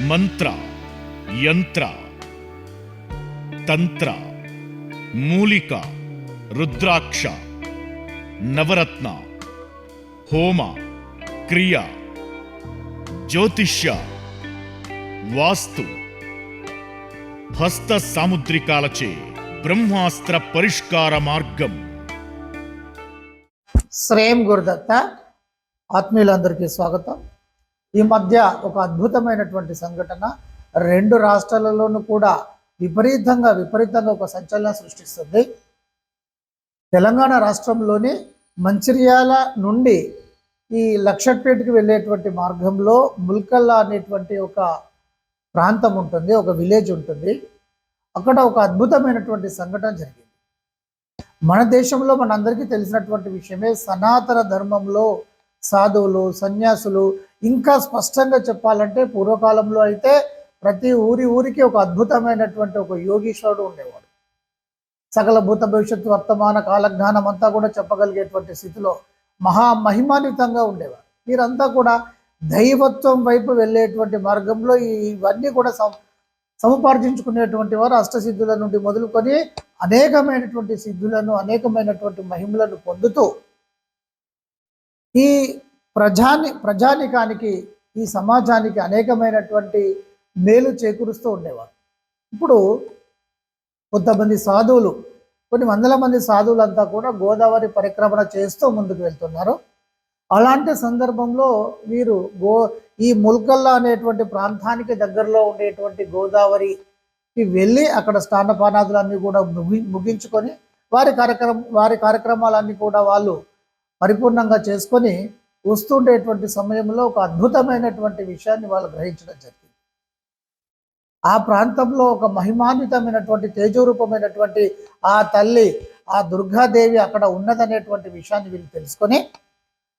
మంత్ర, యంత్ర, తంత్ర, మూలిక, రుద్రాక్ష, నవరత్న, హోమ, క్రియ, జ్యోతిష్య, వాస్తు, హస్త సాముద్రికాలచే బ్రహ్మాస్త్ర పరిష్కార మార్గం. శ్రేయం గురుదత్త. ఆత్మీయులందరికీ స్వాగతం. ఈ మధ్య ఒక అద్భుతమైనటువంటి సంఘటన రెండు రాష్ట్రాలలోనూ కూడా విపరీతంగా ఒక సంచలనం సృష్టిస్తుంది. తెలంగాణ రాష్ట్రంలోని మంచిర్యాల నుండి ఈ లక్షట్పేటకి వెళ్ళేటువంటి మార్గంలో ముల్కల్లా అనేటువంటి ఒక ప్రాంతం ఉంటుంది, ఒక విలేజ్ ఉంటుంది. అక్కడ ఒక అద్భుతమైనటువంటి సంఘటన జరిగింది. మన దేశంలో మనందరికీ తెలిసినటువంటి విషయమే, సనాతన ధర్మంలో సాధువులు, సన్యాసులు, ఇంకా స్పష్టంగా చెప్పాలంటే పూర్వకాలంలో అయితే ప్రతి ఊరికి ఒక అద్భుతమైనటువంటి ఒక యోగీశ్వరుడు ఉండేవాడు. సకల భూత భవిష్యత్తు వర్తమాన కాలజ్ఞానం అంతా కూడా చెప్పగలిగేటువంటి స్థితిలో మహిమాన్వితంగా ఉండేవారు. వీరంతా కూడా దైవత్వం వైపు వెళ్ళేటువంటి మార్గంలో ఇవన్నీ కూడా సముపార్జించుకునేటువంటి వారు. అష్టసిద్ధుల నుండి మొదలుకొని అనేకమైనటువంటి సిద్ధులను, అనేకమైనటువంటి మహిమలను పొందుతూ ఈ ప్రజానికానికి, ఈ సమాజానికి అనేకమైనటువంటి మేలు చేకూరుస్తూ ఉండేవారు. ఇప్పుడు కొంతమంది సాధువులు, కొన్ని వందల మంది సాధువులంతా కూడా గోదావరి పరిక్రమణ చేస్తూ ముందుకు వెళ్తున్నారు. అలాంటి సందర్భంలో వీరు ఈ ముల్కల్లా అనేటువంటి ప్రాంతానికి దగ్గరలో ఉండేటువంటి గోదావరికి వెళ్ళి అక్కడ స్నానపానాదులన్నీ కూడా ముగించుకొని వారి కార్యక్రమాలన్నీ కూడా వాళ్ళు పరిపూర్ణంగా చేసుకొని వస్తుండేటువంటి సమయంలో ఒక అద్భుతమైనటువంటి విషయాన్ని వాళ్ళు గ్రహించడం జరిగింది. ఆ ప్రాంతంలో ఒక మహిమాన్వితమైనటువంటి తేజోరూపమైనటువంటి ఆ తల్లి, ఆ దుర్గాదేవి అక్కడ ఉన్నదనేటువంటి విషయాన్ని వీళ్ళు తెలుసుకొని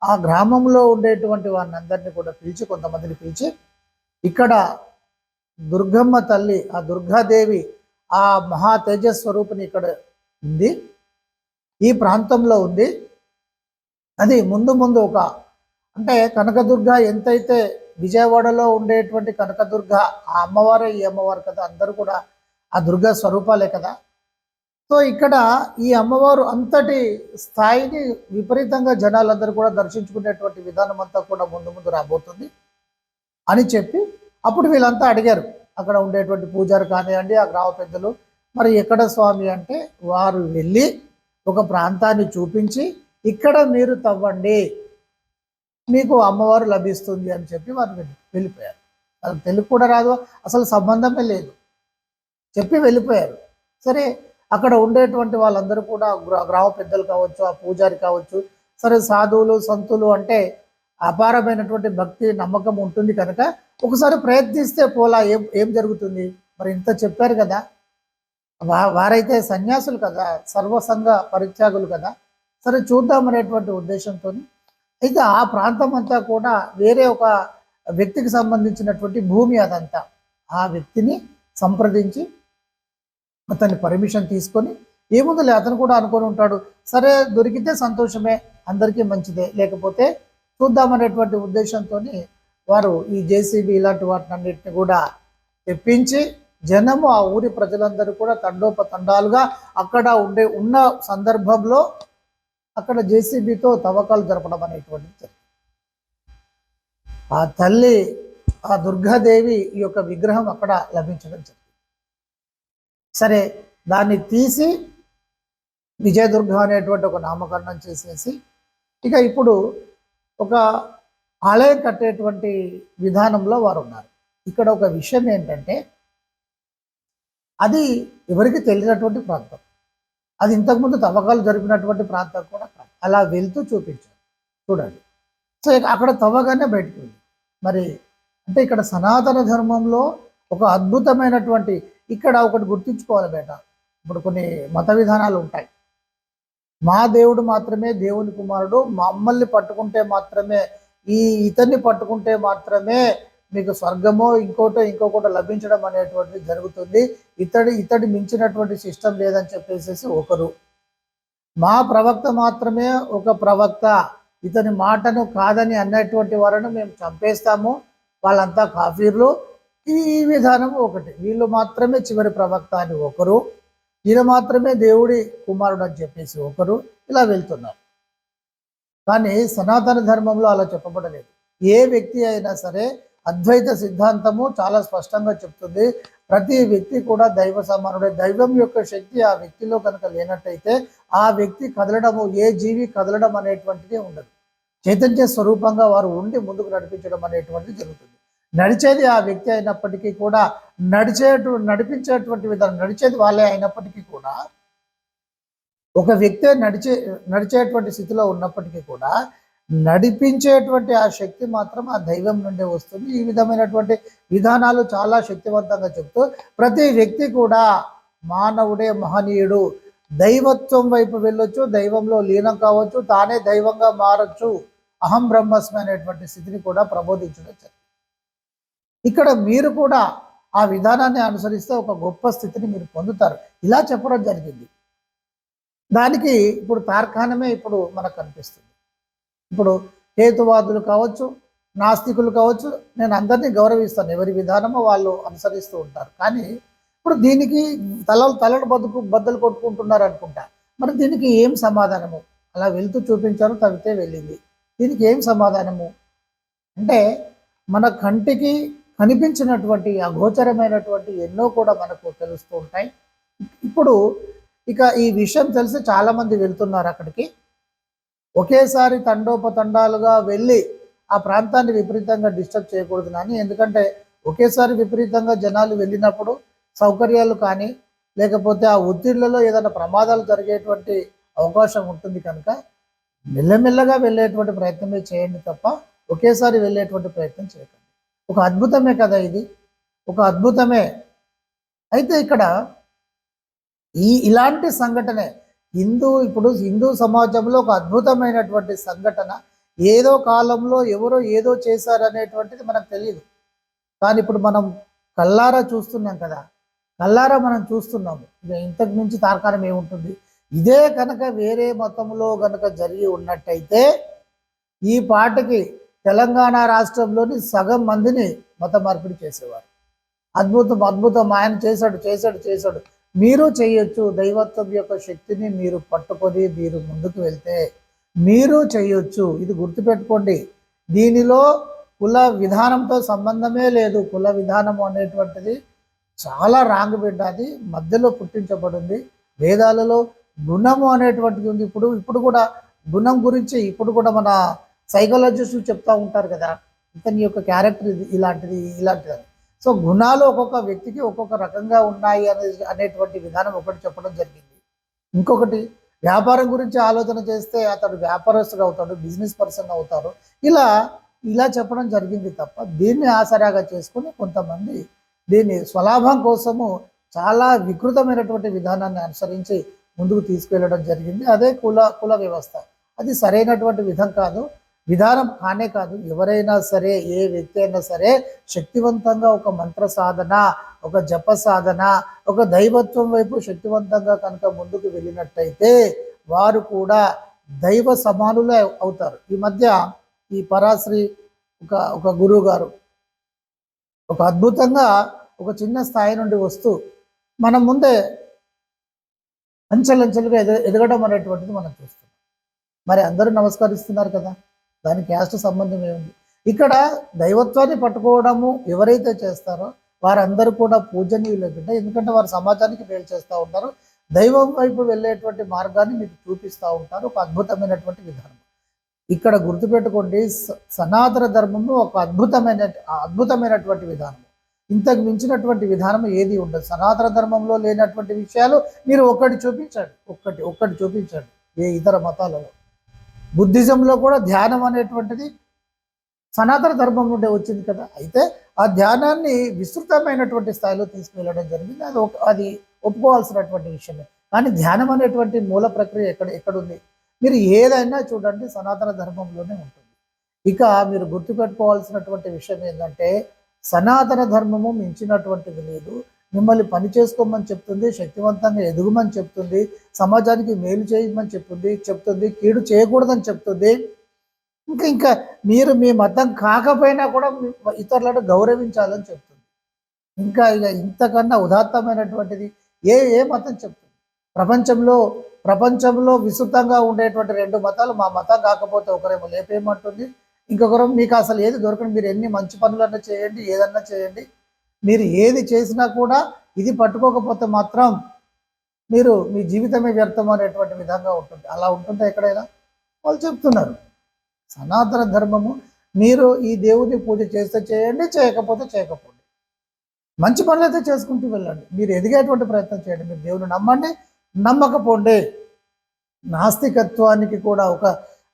ఆ గ్రామంలో ఉండేటువంటి వారిని కూడా కొంతమందిని పిలిచి, ఇక్కడ దుర్గమ్మ తల్లి, ఆ దుర్గాదేవి, ఆ మహా తేజస్వరూపిణి ఇక్కడ ఉంది, ఈ ప్రాంతంలో ఉంది. అది ముందు ఒక అంటే కనకదుర్గ ఎంతైతే విజయవాడలో ఉండేటువంటి కనకదుర్గ ఆ అమ్మవారే ఈ అమ్మవారు కదా, అందరూ కూడా ఆ దుర్గా స్వరూపాలే కదా. సో ఇక్కడ ఈ అమ్మవారు అంతటి స్థాయిని విపరీతంగా జనాలందరూ కూడా దర్శించుకునేటువంటి విధానం అంతా కూడా ముందు రాబోతుంది అని చెప్పి, అప్పుడు వీళ్ళంతా అడిగారు, అక్కడ ఉండేటువంటి పూజారు కానివ్వండి, ఆ గ్రామ పెద్దలు, మరి ఎక్కడ స్వామి అంటే, వారు వెళ్ళి ఒక ప్రాంతాన్ని చూపించి, ఇక్కడ మీరు తవ్వండి, మీకు అమ్మవారు లభిస్తుంది అని చెప్పి వారు వెళ్ళిపోయారు. వాళ్ళకి తెలుగు కూడా రాదు, అసలు సంబంధమే లేదు, చెప్పి వెళ్ళిపోయారు. సరే, అక్కడ ఉండేటువంటి వాళ్ళందరూ కూడా గ్రామ పెద్దలు కావచ్చు, ఆ పూజారి కావచ్చు, సరే సాధువులు సంతులు అంటే అపారమైనటువంటి భక్తి నమ్మకం ఉంటుంది కనుక ఒకసారి ప్రయత్నిస్తే పోలా ఏం జరుగుతుంది, మరి ఇంత చెప్పారు కదా, వారైతే సన్యాసులు కదా, సర్వసంగ పరిత్యాగులు కదా, సరే చూద్దామనేటువంటి ఉద్దేశంతో అయితే ఆ ప్రాంతం అంతా కూడా వేరే ఒక వ్యక్తికి సంబంధించినటువంటి భూమి అదంతా. ఆ వ్యక్తిని సంప్రదించి అతన్ని పర్మిషన్ తీసుకొని, ఏముందులే అతను కూడా అనుకొని ఉంటాడు, సరే దొరికితే సంతోషమే, అందరికీ మంచిదే, లేకపోతే చూద్దామనేటువంటి ఉద్దేశంతో వారు ఈ జేసీబీ ఇలాంటి వాటినన్నింటినీ కూడా తెప్పించి జనము, ఆ ఊరి ప్రజలందరూ కూడా తండోపతండాలుగా అక్కడ ఉన్న సందర్భంలో అక్కడ జేసీబీతో తవ్వకాలు జరపడం అనేటువంటిది జరిగింది. ఆ తల్లి, ఆ దుర్గాదేవి ఈ యొక్క విగ్రహం అక్కడ లభించడం జరిగింది. సరే, దాన్ని తీసి విజయదుర్గ అనేటువంటి ఒక నామకరణం చేసేసి, ఇక ఇప్పుడు ఒక ఆలయం కట్టేటువంటి విధానంలో వారు ఉన్నారు. ఇక్కడ ఒక విషయం ఏంటంటే, అది ఎవరికి తెలియనటువంటి ప్రాంతం, అది ఇంతకుముందు తవ్వకాలు జరిపినటువంటి ప్రాంతం కూడా కాదు. అలా వెళ్తూ చూపించారు, చూడండి. సో అక్కడ తవ్వగానే బయటకు వెళ్ళి, మరి అంటే ఇక్కడ సనాతన ధర్మంలో ఒక అద్భుతమైనటువంటి, ఇక్కడ ఒకటి గుర్తుంచుకోవాలి బేట, ఇప్పుడు కొన్ని మత విధానాలు ఉంటాయి. మా దేవుడు మాత్రమే దేవుని కుమారుడు, మమ్మల్ని పట్టుకుంటే మాత్రమే, ఇతన్ని పట్టుకుంటే మాత్రమే మీకు స్వర్గమో ఇంకొకటో లభించడం అనేటువంటిది జరుగుతుంది, ఇతడి మించినటువంటి సిస్టమ్ లేదని చెప్పేసి ఒకరు. మా ప్రవక్త మాత్రమే ఒక ప్రవక్త, ఇతని మాటను కాదని అన్నటువంటి వారిని మేము చంపేస్తాము, వాళ్ళంతా కాఫీర్లు, ఈ విధానం ఒకటి. వీళ్ళు మాత్రమే చివరి ప్రవక్త అని ఒకరు, ఈయన మాత్రమే దేవుడి కుమారుడు అని చెప్పేసి ఒకరు, ఇలా వెళ్తున్నారు. కానీ సనాతన ధర్మంలో అలా చెప్పబడలేదు. ఏ వ్యక్తి అయినా సరే అద్వైత సిద్ధాంతము చాలా స్పష్టంగా చెప్తుంది, ప్రతి వ్యక్తి కూడా దైవ సమానుడే. దైవం యొక్క శక్తి ఆ వ్యక్తిలో కనుక లేనట్టయితే ఆ వ్యక్తి కదలడము, ఏ జీవి కదలడం అనేటువంటిది ఉండదు. చైతన్య స్వరూపంగా వారు ఉండి ముందుకు నడిపించడం అనేటువంటిది జరుగుతుంది. నడిచేది ఆ వ్యక్తి అయినప్పటికీ కూడా, నడిపించేటువంటి విధానం నడిచేది వాళ్ళే అయినప్పటికీ కూడా, ఒక వ్యక్తి నడిచేటువంటి స్థితిలో ఉన్నప్పటికీ కూడా నడిపించేటువంటి ఆ శక్తి మాత్రం ఆ దైవం నుండి వస్తుంది. ఈ విధమైనటువంటి విధానాలు చాలా శక్తివంతంగా చెప్తూ ప్రతి వ్యక్తి కూడా మానవుడే మహనీయుడు, దైవత్వం వైపు వెళ్ళొచ్చు, దైవంలో లీనం కావచ్చు, తానే దైవంగా మారచ్చు, అహం బ్రహ్మస్మి అనేటువంటి స్థితిని కూడా ప్రబోధించడం జరిగింది. ఇక్కడ మీరు కూడా ఆ విధానాన్ని అనుసరిస్తే ఒక గొప్ప స్థితిని మీరు పొందుతారు, ఇలా చెప్పడం జరిగింది. దానికి ఇప్పుడు తార్కాణమే ఇప్పుడు మనకు కనిపిస్తుంది. ఇప్పుడు హేతువాదులు కావచ్చు, నాస్తికులు కావచ్చు, నేను అందరినీ గౌరవిస్తాను, ఎవరి విధానమో వాళ్ళు అనుసరిస్తూ ఉంటారు. కానీ ఇప్పుడు దీనికి తలలు బద్దలు కొట్టుకుంటున్నారు అనుకుంటా. మరి దీనికి ఏం సమాధానము? అలా వెళ్తూ చూపించారు, తవ్వితే వెళ్ళింది. దీనికి ఏం సమాధానము అంటే, మన కంటికి కనిపించినటువంటి అగోచరమైనటువంటి ఎన్నో కూడా మనకు తెలుస్తూ ఉంటాయి. ఇప్పుడు ఇక ఈ విషయం తెలిసి చాలామంది వెళ్తున్నారు అక్కడికి. ఒకేసారి తండోపతండాలుగా వెళ్ళి ఆ ప్రాంతాన్ని విపరీతంగా డిస్టర్బ్ చేయకూడదు అని, ఎందుకంటే ఒకేసారి విపరీతంగా జనాలు వెళ్ళినప్పుడు సౌకర్యాలు కానీ లేకపోతే ఆ ఒత్తిళ్లలో ఏదైనా ప్రమాదాలు జరిగేటువంటి అవకాశం ఉంటుంది కనుక మెల్లమెల్లగా వెళ్ళేటువంటి ప్రయత్నమే చేయండి తప్ప ఒకేసారి వెళ్ళేటువంటి ప్రయత్నం చేయకండి. ఒక అద్భుతమే కదా ఇది, ఒక అద్భుతమే. అయితే ఇక్కడ ఇలాంటి సంఘటనే ఇప్పుడు హిందూ సమాజంలో ఒక అద్భుతమైనటువంటి సంఘటన. ఏదో కాలంలో ఎవరో ఏదో చేశారనేటువంటిది మనకు తెలియదు, కానీ ఇప్పుడు మనం కల్లారా చూస్తున్నాం కదా, కల్లారా మనం చూస్తున్నాము. ఇక ఇంతకు మించి తార్కాణం ఏముంటుంది? ఇదే కనుక వేరే మతంలో కనుక జరిగి ఉన్నట్టయితే ఈ పాటకి తెలంగాణ రాష్ట్రంలోని సగం మందిని మత మార్పిడి చేసేవారు. అద్భుతం అద్భుతం, ఆయన చేశాడు. మీరు చేయొచ్చు. దైవత్వం యొక్క శక్తిని మీరు పట్టుకొని మీరు ముందుకు వెళ్తే మీరు చేయొచ్చు. ఇది గుర్తుపెట్టుకోండి. దీనిలో కుల విధానంతో సంబంధమే లేదు. కుల విధానం అనేటువంటిది చాలా రాంగ్ బిడ్డ, అది మధ్యలో పుట్టించబడింది. వేదాలలో గుణము అనేటువంటిది ఉంది. ఇప్పుడు కూడా గుణం గురించి ఇప్పుడు కూడా మన సైకాలజిస్టులు చెప్తూ ఉంటారు కదా, ఇతని యొక్క క్యారెక్టర్ ఇలాంటిది అని. సో గుణాలు ఒక్కొక్క వ్యక్తికి ఒక్కొక్క రకంగా ఉన్నాయి అనేటువంటి విధానం ఒకటి చెప్పడం జరిగింది. ఇంకొకటి, వ్యాపారం గురించి ఆలోచన చేస్తే అతడు వ్యాపారస్తుడు అవుతాడు, బిజినెస్ పర్సన్ అవుతాడు, ఇలా చెప్పడం జరిగింది తప్ప దీన్ని ఆసరాగా చేసుకుని కొంతమంది దీన్ని స్వలాభం కోసము చాలా వికృతమైనటువంటి విధానాన్ని అనుసరించి ముందుకు తీసుకెళ్ళడం జరిగింది. అదే కుల వ్యవస్థ. అది సరైనటువంటి విధానం కాదు. ఎవరైనా సరే, ఏ వ్యక్తి అయినా సరే శక్తివంతంగా ఒక మంత్ర సాధన, ఒక జప సాధన, ఒక దైవత్వం వైపు శక్తివంతంగా కనుక ముందుకు వెళ్ళినట్టయితే వారు కూడా దైవ సమానులే అవుతారు. ఈ మధ్య ఈ పరాశ్రీ ఒక గురువు గారు ఒక అద్భుతంగా ఒక చిన్న స్థాయి నుండి వస్తూ మన ముందే అంచెలంచెలుగా ఎదగడం అనేటువంటిది మనం చూస్తున్నాం. మరి అందరూ నమస్కరిస్తున్నారు కదా, దానికి క్యాస్ట్ సంబంధం ఏముంది? ఇక్కడ దైవత్వాన్ని పట్టుకోవడము ఎవరైతే చేస్తారో వారందరూ కూడా పూజనీయులే బిడ్డ, ఎందుకంటే వారు సమాజానికి మేలు చేస్తూ ఉంటారు, దైవం వైపు వెళ్ళేటువంటి మార్గాన్ని మీకు చూపిస్తూ ఉంటారు. ఒక అద్భుతమైనటువంటి విధానం. ఇక్కడ గుర్తుపెట్టుకోండి, సనాతన ధర్మము ఒక అద్భుతమైనటువంటి విధానం. ఇంతకు మించినటువంటి విధానం ఏది ఉండదు. సనాతన ధర్మంలో లేనటువంటి విషయాలు మీరు ఒక్కటి చూపించండి ఏ ఇతర మతాలలో. బుద్ధిజంలో కూడా ధ్యానం అనేటువంటిది సనాతన ధర్మం నుండి వచ్చింది కదా. అయితే ఆ ధ్యానాన్ని విస్తృతమైనటువంటి స్థాయిలో తీసుకువెళ్ళడం జరిగింది. అది ఒప్పుకోవాల్సినటువంటి విషయమే. కానీ ధ్యానం అనేటువంటి మూల ప్రక్రియ ఎక్కడుంది? మీరు ఏదైనా చూడండి, సనాతన ధర్మంలోనే ఉంటుంది. ఇక మీరు గుర్తుపెట్టుకోవాల్సినటువంటి విషయం ఏంటంటే, సనాతన ధర్మము మించినటువంటిది లేదు. మిమ్మల్ని పని చేసుకోమని చెప్తుంది, శక్తివంతంగా ఎదుగుమని చెప్తుంది, సమాజానికి మేలు చేయమని చెప్తుంది, కీడు చేయకూడదని చెప్తుంది. ఇంకా మీరు మీ మతం కాకపోయినా కూడా ఇతరులను గౌరవించాలని చెప్తుంది. ఇంకా ఇక ఇంతకన్నా ఉదాత్తమైనటువంటిది ఏ మతం చెప్తుంది? ప్రపంచంలో విస్తృతంగా ఉండేటువంటి రెండు మతాలు, మా మతం కాకపోతే ఒకరేమో లేపేయమంటుంది, ఇంకొకరు మీకు అసలు ఏది దొరకదు, మీరు ఎన్ని మంచి పనులన్నా చేయండి, ఏదన్నా చేయండి, మీరు ఏది చేసినా కూడా ఇది పట్టుకోకపోతే మాత్రం మీరు మీ జీవితమే వ్యర్థం అనేటువంటి విధంగా ఉంటుంది. అలా ఉంటుందా ఎక్కడైనా? వాళ్ళు చెప్తున్నారు సనాతన ధర్మము, మీరు ఈ దేవుని పూజ చేస్తే చేయండి, చేయకపోతే చేయకపోండి, మంచి పనులు అయితే చేసుకుంటూ వెళ్ళండి, మీరు ఎదిగేటువంటి ప్రయత్నం చేయండి, మీరు దేవుని నమ్మండి, నమ్మకపోండి. నాస్తికత్వానికి కూడా ఒక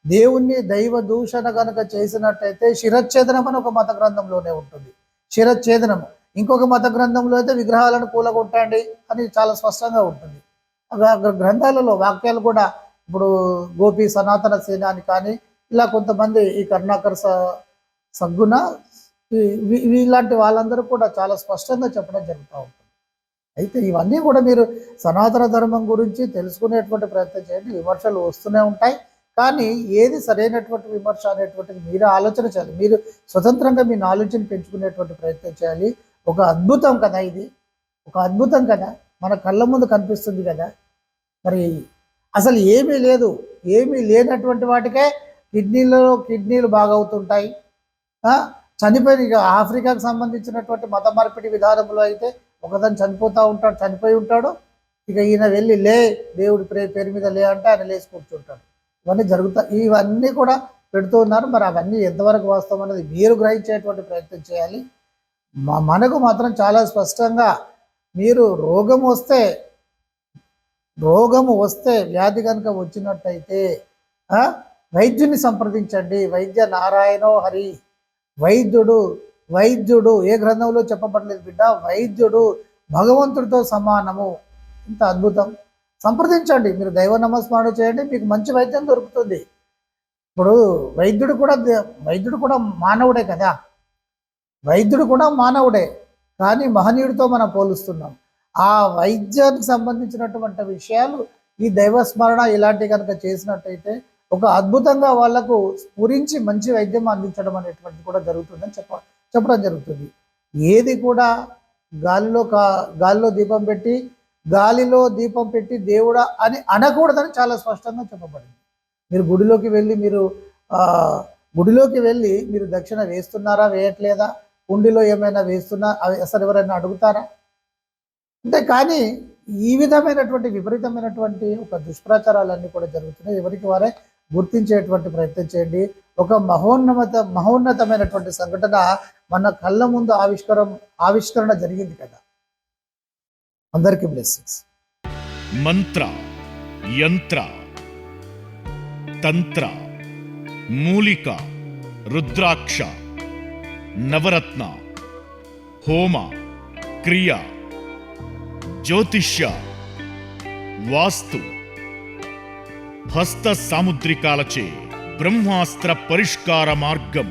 దేవుణ్ణి దైవ దూషణ కనుక చేసినట్టయితే శిరచ్ఛేదనం అని ఒక మత గ్రంథంలోనే ఉంటుంది. శిరచ్ఛేదనము. ఇంకొక మత గ్రంథంలో అయితే విగ్రహాలను కూలగొట్టండి అని చాలా స్పష్టంగా ఉంటుంది. గ్రంథాలలో వాక్యాలు కూడా ఇప్పుడు గోపి సనాతన సేన అని కానీ ఇలా కొంతమంది ఈ కరుణాకర్ సగ్గున ఇలాంటి వాళ్ళందరూ కూడా చాలా స్పష్టంగా చెప్పడం జరుగుతూ ఉంటుంది. అయితే ఇవన్నీ కూడా మీరు సనాతన ధర్మం గురించి తెలుసుకునేటువంటి ప్రయత్నం చేయండి. విమర్శలు వస్తూనే ఉంటాయి, కానీ ఏది సరైనటువంటి విమర్శ అనేటువంటిది మీరు ఆలోచన చేయాలి. మీరు స్వతంత్రంగా మీ నాలెడ్జ్ని పెంచుకునేటువంటి ప్రయత్నం చేయాలి. ఒక అద్భుతం కదా ఇది, ఒక అద్భుతం కదా, మన కళ్ళ ముందు కనిపిస్తుంది కదా. మరి అసలు ఏమీ లేదు, ఏమీ లేనటువంటి వాటికే కిడ్నీలు బాగవుతుంటాయి. చనిపోయిన ఇక ఆఫ్రికాకు సంబంధించినటువంటి మత మార్పిడి విధానంలో అయితే ఒకదాన్ని చనిపోయి ఉంటాడు, ఇక ఈయన వెళ్ళి లే దేవుడి పేరు మీద లే అంటే ఆయన లేచి కూర్చుంటాడు. ఇవన్నీ జరుగుతాయి, ఇవన్నీ కూడా పెడుతూ ఉన్నారు. మరి అవన్నీ ఎంతవరకు వాస్తవం అనేది మీరు గ్రహించేటువంటి ప్రయత్నం చేయాలి. మనకు మాత్రం చాలా స్పష్టంగా మీరు రోగము వస్తే వ్యాధి కనుక వచ్చినట్టయితే వైద్యుని సంప్రదించండి. వైద్య నారాయణో హరి, వైద్యుడు ఏ గ్రంథంలో చెప్పబడలేదు బిడ్డ, వైద్యుడు భగవంతుడితో సమానము. ఇంత అద్భుతం. సంప్రదించండి, మీరు దైవ నమస్మరణ చేయండి, మీకు మంచి వైద్యం దొరుకుతుంది. ఇప్పుడు వైద్యుడు కూడా మానవుడే కదా, వైద్యుడు కూడా మానవుడే, కానీ మహనీయుడితో మనం పోలుస్తున్నాం. ఆ వైద్యానికి సంబంధించినటువంటి విషయాలు ఈ దైవస్మరణ ఇలాంటివి కనుక చేసినట్టయితే ఒక అద్భుతంగా వాళ్లకు స్ఫురించి మంచి వైద్యం అందించడం అనేటువంటిది కూడా జరుగుతుందని చెప్పడం జరుగుతుంది. ఏది కూడా గాలిలో దీపం పెట్టి దేవుడా అని అనకూడదని చాలా స్పష్టంగా చెప్పబడింది. మీరు గుడిలోకి వెళ్ళి మీరు దక్షిణ వేస్తున్నారా వేయట్లేదా, కుండిలో ఏమైనా వేస్తున్నా అసలు ఎవరైనా అడుగుతారా అంటే? కానీ ఈ విధమైనటువంటి విపరీతమైనటువంటి ఒక దుష్ప్రచారాలన్నీ కూడా జరుగుతున్నాయి. ఎవరికి వారే గుర్తించేటువంటి ప్రయత్నం చేయండి. ఒక మహోన్నతమైనటువంటి సంఘటన మన కళ్ళ ముందు ఆవిష్కరణ జరిగింది కదా. అందరికీ బ్లెస్సింగ్స్. మంత్ర, యంత్ర, తంత్ర, మూలిక, రుద్రాక్ష, నవరత్న, హోమ, క్రియ, జ్యోతిష్య, వాస్తు, హస్త సాముద్రికాలచే బ్రహ్మాస్త్ర పరిష్కార మార్గం.